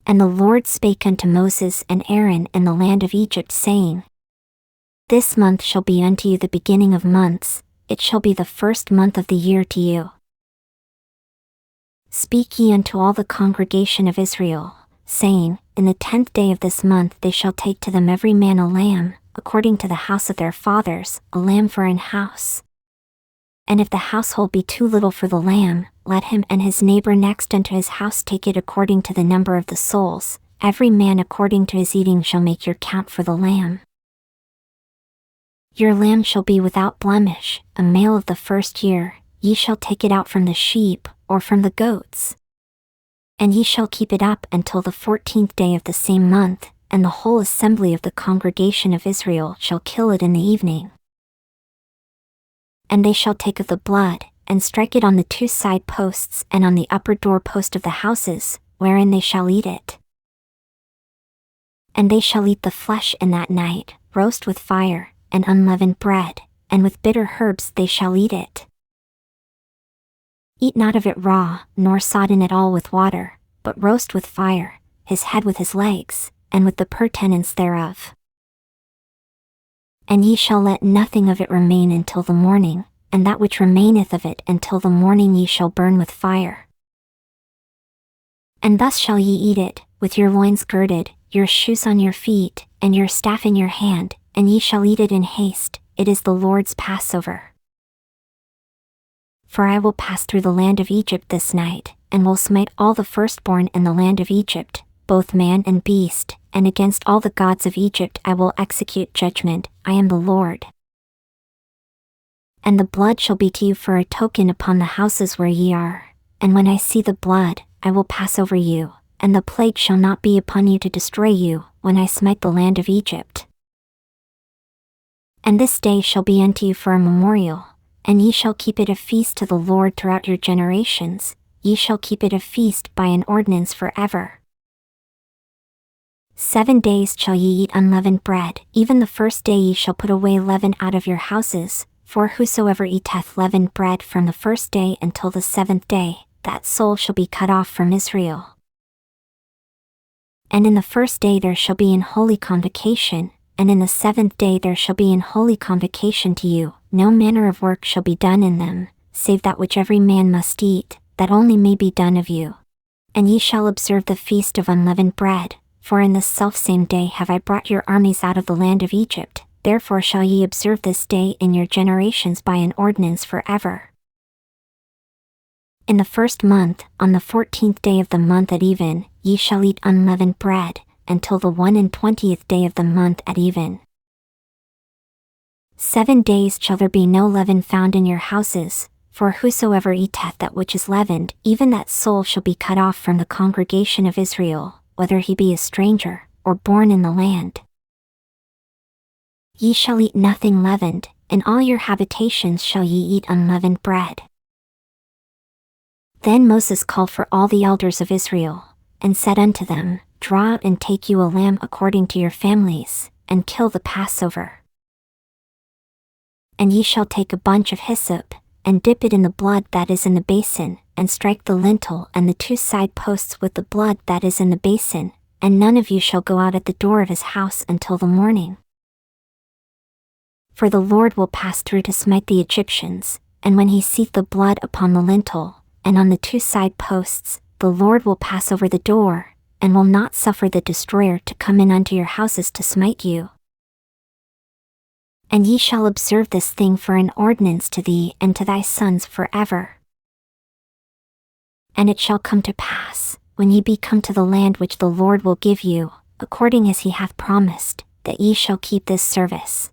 And the Lord spake unto Moses and Aaron in the land of Egypt, saying, This month shall be unto you the beginning of months, it shall be the first month of the year to you. Speak ye unto all the congregation of Israel, saying, In the 10th day of this month they shall take to them every man a lamb, according to the house of their fathers, a lamb for an house. And if the household be too little for the lamb, let him and his neighbor next unto his house take it according to the number of the souls, every man according to his eating shall make your count for the lamb. Your lamb shall be without blemish, a male of the first year, ye shall take it out from the sheep, or from the goats. And ye shall keep it up until the 14th day of the same month, and the whole assembly of the congregation of Israel shall kill it in the evening. And they shall take of the blood, and strike it on the 2 side posts and on the upper doorpost of the houses, wherein they shall eat it. And they shall eat the flesh in that night, roast with fire, and unleavened bread, and with bitter herbs they shall eat it. Eat not of it raw, nor sodden it all with water, but roast with fire, his head with his legs, and with the purtenance thereof. And ye shall let nothing of it remain until the morning, and that which remaineth of it until the morning ye shall burn with fire. And thus shall ye eat it, with your loins girded, your shoes on your feet, and your staff in your hand, and ye shall eat it in haste, it is the Lord's Passover. For I will pass through the land of Egypt this night, and will smite all the firstborn in the land of Egypt, both man and beast, and against all the gods of Egypt I will execute judgment, I am the Lord. And the blood shall be to you for a token upon the houses where ye are, and when I see the blood, I will pass over you, and the plague shall not be upon you to destroy you, when I smite the land of Egypt. And this day shall be unto you for a memorial, and ye shall keep it a feast to the Lord throughout your generations, ye shall keep it a feast by an ordinance forever. 7 days shall ye eat unleavened bread, even the first day ye shall put away leaven out of your houses, for whosoever eateth leavened bread from the first day until the 7th day, that soul shall be cut off from Israel. And in the first day there shall be an holy convocation, and in the 7th day there shall be an holy convocation to you, no manner of work shall be done in them, save that which every man must eat, that only may be done of you. And ye shall observe the feast of unleavened bread, for in this selfsame day have I brought your armies out of the land of Egypt, therefore shall ye observe this day in your generations by an ordinance forever. In the 1st month, on the 14th day of the month at even, ye shall eat unleavened bread, until the 21st day of the month at even. 7 days shall there be no leaven found in your houses, for whosoever eateth that which is leavened, even that soul shall be cut off from the congregation of Israel, whether he be a stranger, or born in the land. Ye shall eat nothing leavened, in all your habitations shall ye eat unleavened bread. Then Moses called for all the elders of Israel, and said unto them, Draw out and take you a lamb according to your families, and kill the Passover. And ye shall take a bunch of hyssop, and dip it in the blood that is in the basin, and strike the lintel and the 2 side posts with the blood that is in the basin, and none of you shall go out at the door of his house until the morning. For the Lord will pass through to smite the Egyptians, and when he seeth the blood upon the lintel, and on the 2 side posts, the Lord will pass over the door, and will not suffer the destroyer to come in unto your houses to smite you. And ye shall observe this thing for an ordinance to thee and to thy sons forever. And it shall come to pass, when ye be come to the land which the Lord will give you, according as he hath promised, that ye shall keep this service.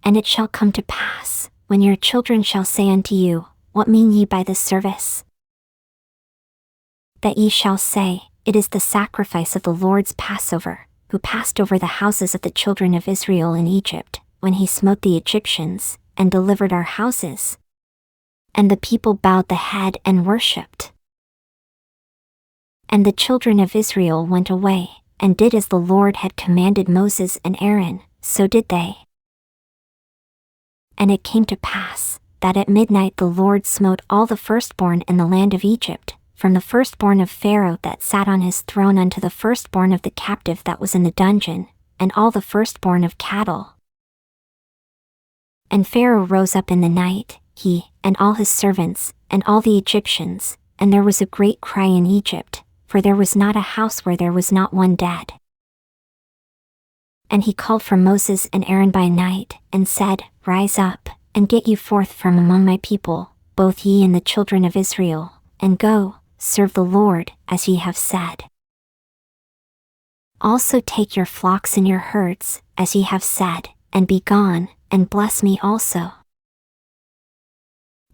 And it shall come to pass, when your children shall say unto you, What mean ye by this service? That ye shall say, It is the sacrifice of the Lord's Passover, who passed over the houses of the children of Israel in Egypt, when he smote the Egyptians, and delivered our houses. And the people bowed the head and worshipped. And the children of Israel went away, and did as the Lord had commanded Moses and Aaron, so did they. And it came to pass, that at midnight the Lord smote all the firstborn in the land of Egypt, from the firstborn of Pharaoh that sat on his throne unto the firstborn of the captive that was in the dungeon, and all the firstborn of cattle. And Pharaoh rose up in the night, he, and all his servants, and all the Egyptians, and there was a great cry in Egypt, for there was not a house where there was not one dead. And he called for Moses and Aaron by night, and said, Rise up, and get you forth from among my people, both ye and the children of Israel, and go, serve the Lord, as ye have said. Also take your flocks and your herds, as ye have said, and be gone, and bless me also.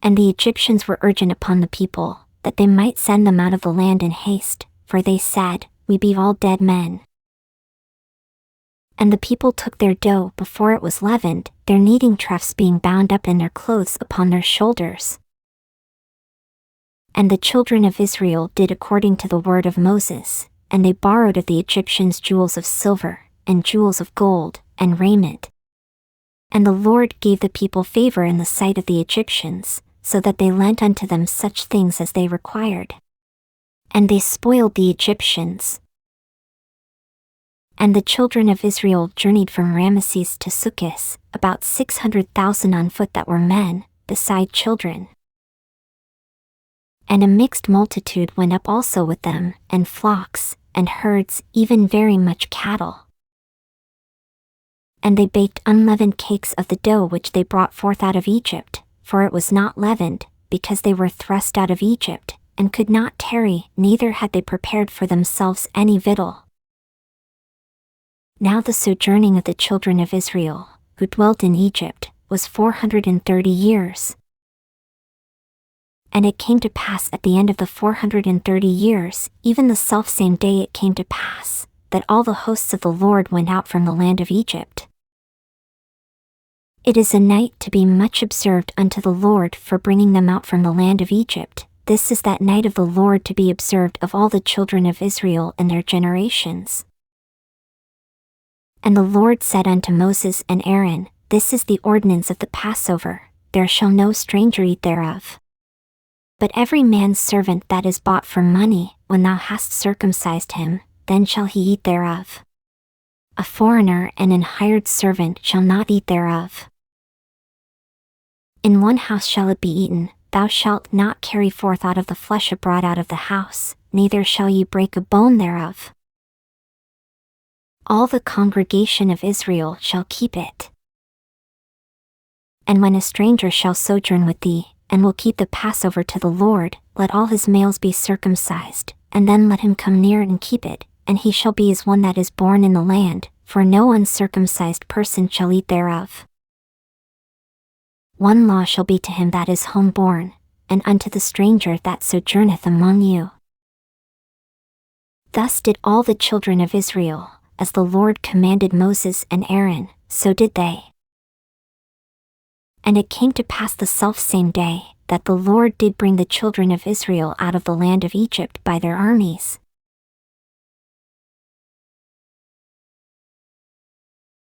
And the Egyptians were urgent upon the people, that they might send them out of the land in haste, for they said, We be all dead men. And the people took their dough before it was leavened, their kneading troughs being bound up in their clothes upon their shoulders. And the children of Israel did according to the word of Moses, and they borrowed of the Egyptians jewels of silver, and jewels of gold, and raiment. And the Lord gave the people favor in the sight of the Egyptians, so that they lent unto them such things as they required. And they spoiled the Egyptians. And the children of Israel journeyed from Ramesses to Succoth, about 600,000 on foot that were men, beside children. And a mixed multitude went up also with them, and flocks, and herds, even very much cattle. And they baked unleavened cakes of the dough which they brought forth out of Egypt, for it was not leavened, because they were thrust out of Egypt, and could not tarry, neither had they prepared for themselves any victual. Now the sojourning of the children of Israel, who dwelt in Egypt, was 430 years. And it came to pass at the end of the 430 years, even the selfsame day it came to pass, that all the hosts of the Lord went out from the land of Egypt. It is a night to be much observed unto the Lord for bringing them out from the land of Egypt. This is that night of the Lord to be observed of all the children of Israel and their generations. And the Lord said unto Moses and Aaron, This is the ordinance of the Passover, there shall no stranger eat thereof. But every man's servant that is bought for money, when thou hast circumcised him, then shall he eat thereof. A foreigner and an hired servant shall not eat thereof. In one house shall it be eaten, thou shalt not carry forth out of the flesh abroad out of the house, neither shall ye break a bone thereof. All the congregation of Israel shall keep it. And when a stranger shall sojourn with thee, and will keep the Passover to the Lord, let all his males be circumcised, and then let him come near and keep it, and he shall be as one that is born in the land, for no uncircumcised person shall eat thereof. One law shall be to him that is homeborn, and unto the stranger that sojourneth among you. Thus did all the children of Israel, as the Lord commanded Moses and Aaron, so did they. And it came to pass the selfsame day, that the Lord did bring the children of Israel out of the land of Egypt by their armies.